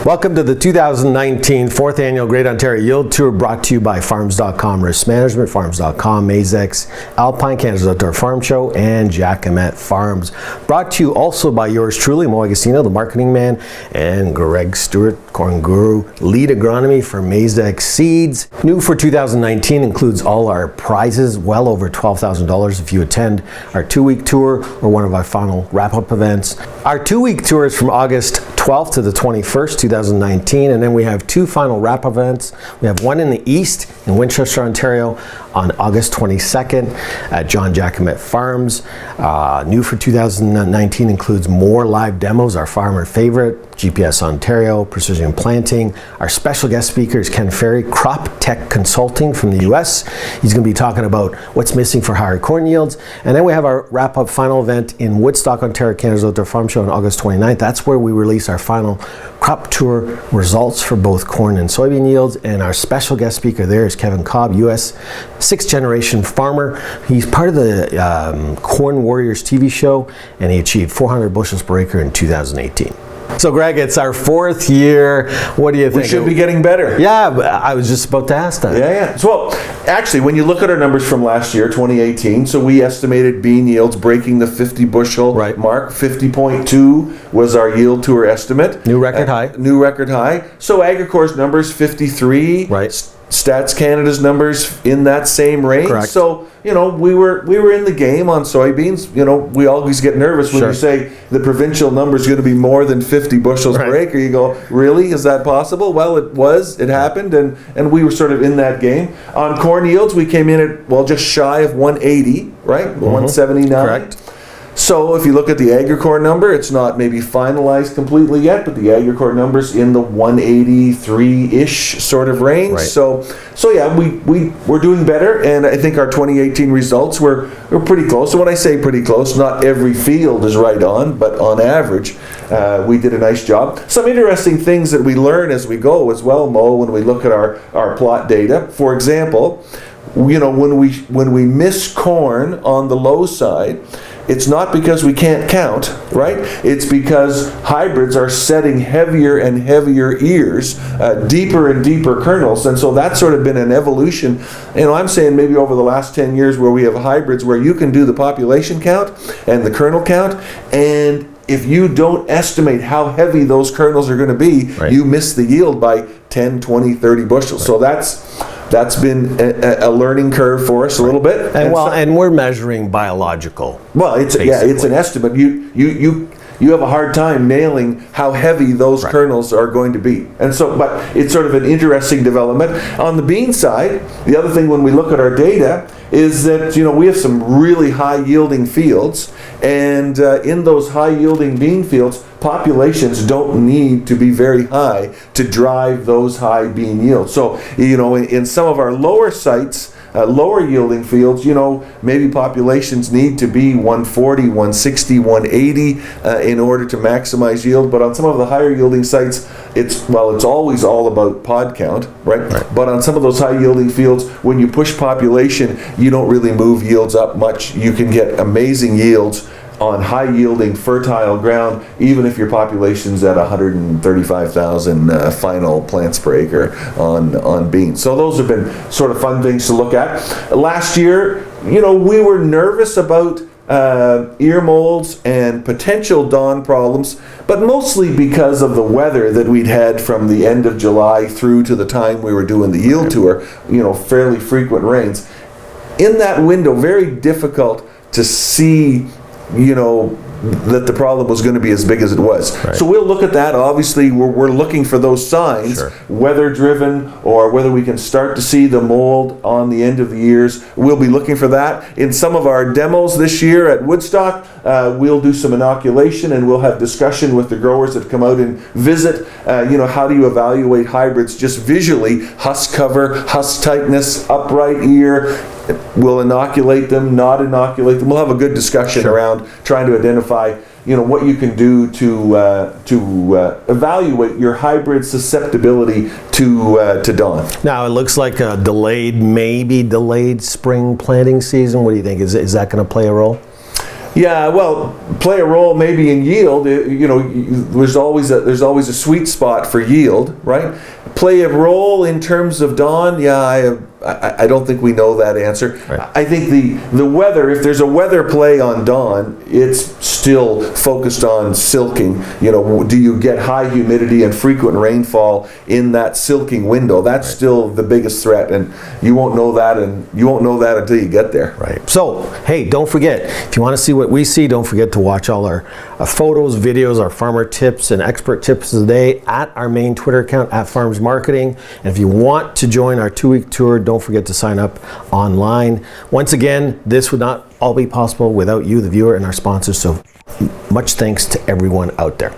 Welcome to the 2019 4th Annual Great Ontario Yield Tour, brought to you by Farms.com Risk Management, Farms.com, Mazex, Alpine, Canada's Outdoor Farm Show, and Jacquemet Farms. Brought to you also by yours truly, Mo Agostino, the marketing man, and Greg Stewart, corn guru, lead agronomy for Mazex Seeds. New for 2019 includes all our prizes, well over $12,000 if you attend our 2-week tour or one of our final wrap-up events. Our 2-week tour is from August 12th to the 21st, 2019, and then we have 2 final wrap events. We have one in the East in Winchester, Ontario on August 22nd at John Jacquemet Farms. New for 2019 includes more live demos, our farmer favorite, GPS Ontario, Precision Planting. Our special guest speaker is Ken Ferry, Crop Tech Consulting from the US. He's going to be talking about what's missing for higher corn yields. And then we have our wrap-up final event in Woodstock, Ontario, Canada's Outdoor Farm Show on August 29th. That's where we release our final crop tour results for both corn and soybean yields. And our special guest speaker there is Kevin Cobb, US 6th generation farmer. He's part of the Corn Warriors TV show, and he achieved 400 bushels per acre in 2018. So Greg, it's our 4th year. What do you think? We should be getting better. Yeah, I was just about to ask that. Yeah. So, well, actually, when you look at our numbers from last year, 2018, so we estimated bean yields breaking the 50 bushel mark. 50.2 was our yield to our estimate. New record high. New record high. So Agricor's numbers, 53. Right. Stats Canada's numbers in that same range. Correct. So, you know, we were in the game on soybeans. You know, we always get nervous when you say the provincial number is going to be more than 50 bushels per acre. You go, really? Is that possible? Well, it was. It happened, and we were sort of in that game. On corn yields, we came in at, well, just shy of 180, right? 179. Correct. So if you look at the Agricor number, it's not maybe finalized completely yet, but the Agricor number's in the 183-ish sort of range. Right. So yeah, we're doing better, and I think our 2018 results were pretty close. So when I say pretty close, not every field is right on, but on average, we did a nice job. Some interesting things that we learn as we go as well, Mo, when we look at our plot data. For example, you know, when we miss corn on the low side, it's not because we can't count, right? It's because hybrids are setting heavier and heavier ears, deeper and deeper kernels, and so that's sort of been an evolution. You know, I'm saying maybe over the last 10 years where we have hybrids where you can do the population count and the kernel count, and if you don't estimate how heavy those kernels are going to be, you miss the yield by 10, 20, 30 bushels. So that's been a learning curve for us a little bit. And we're measuring biological. Well, it's an estimate. You have a hard time nailing how heavy those kernels are going to be. And so, but it's sort of an interesting development. On the bean side, the other thing when we look at our data is that, you know, we have some really high yielding fields, and in those high yielding bean fields, populations don't need to be very high to drive those high bean yields. So, you know, in some of our lower sites, lower yielding fields, you know, maybe populations need to be 140, 160, 180 in order to maximize yield. But on some of the higher yielding sites, it's always all about pod count, right? But on some of those high yielding fields, when you push population, you don't really move yields up much. You can get amazing yields on high yielding fertile ground, even if your population's at 135,000 final plants per acre on beans. So those have been sort of fun things to look at. Last year, you know, we were nervous about ear molds and potential dawn problems, but mostly because of the weather that we'd had from the end of July through to the time we were doing the yield tour, you know, fairly frequent rains. In that window, very difficult to see, you know, that the problem was going to be as big as it was. So we'll look at that. Obviously, we're looking for those signs, weather driven, or whether we can start to see the mold on the end of the ears. We'll be looking for that. In some of our demos this year at Woodstock, we'll do some inoculation, and we'll have discussion with the growers that come out and visit. You know, how do you evaluate hybrids just visually? Husk cover, husk tightness, upright ear. We'll inoculate them, not inoculate them. We'll have a good discussion around trying to identify, you know, what you can do to evaluate your hybrid susceptibility to dawn. Now it looks like a maybe delayed spring planting season. What do you think? Is that going to play a role? Yeah, well, play a role maybe in yield. You know, there's always a sweet spot for yield, right? Play a role in terms of dawn. Yeah, I don't think we know that answer. Right. I think the weather, if there's a weather play on dawn, it's still focused on silking. You know, do you get high humidity and frequent rainfall in that silking window? That's still the biggest threat, and you won't know that, until you get there. Right. So, hey, don't forget, if you want to see what we see, don't forget to watch all our photos, videos, our farmer tips and expert tips of the day at our main Twitter account at Farms Marketing. And if you want to join our 2-week tour, don't forget to sign up online. Once again, this would not all be possible without you, the viewer, and our sponsors. So much thanks to everyone out there.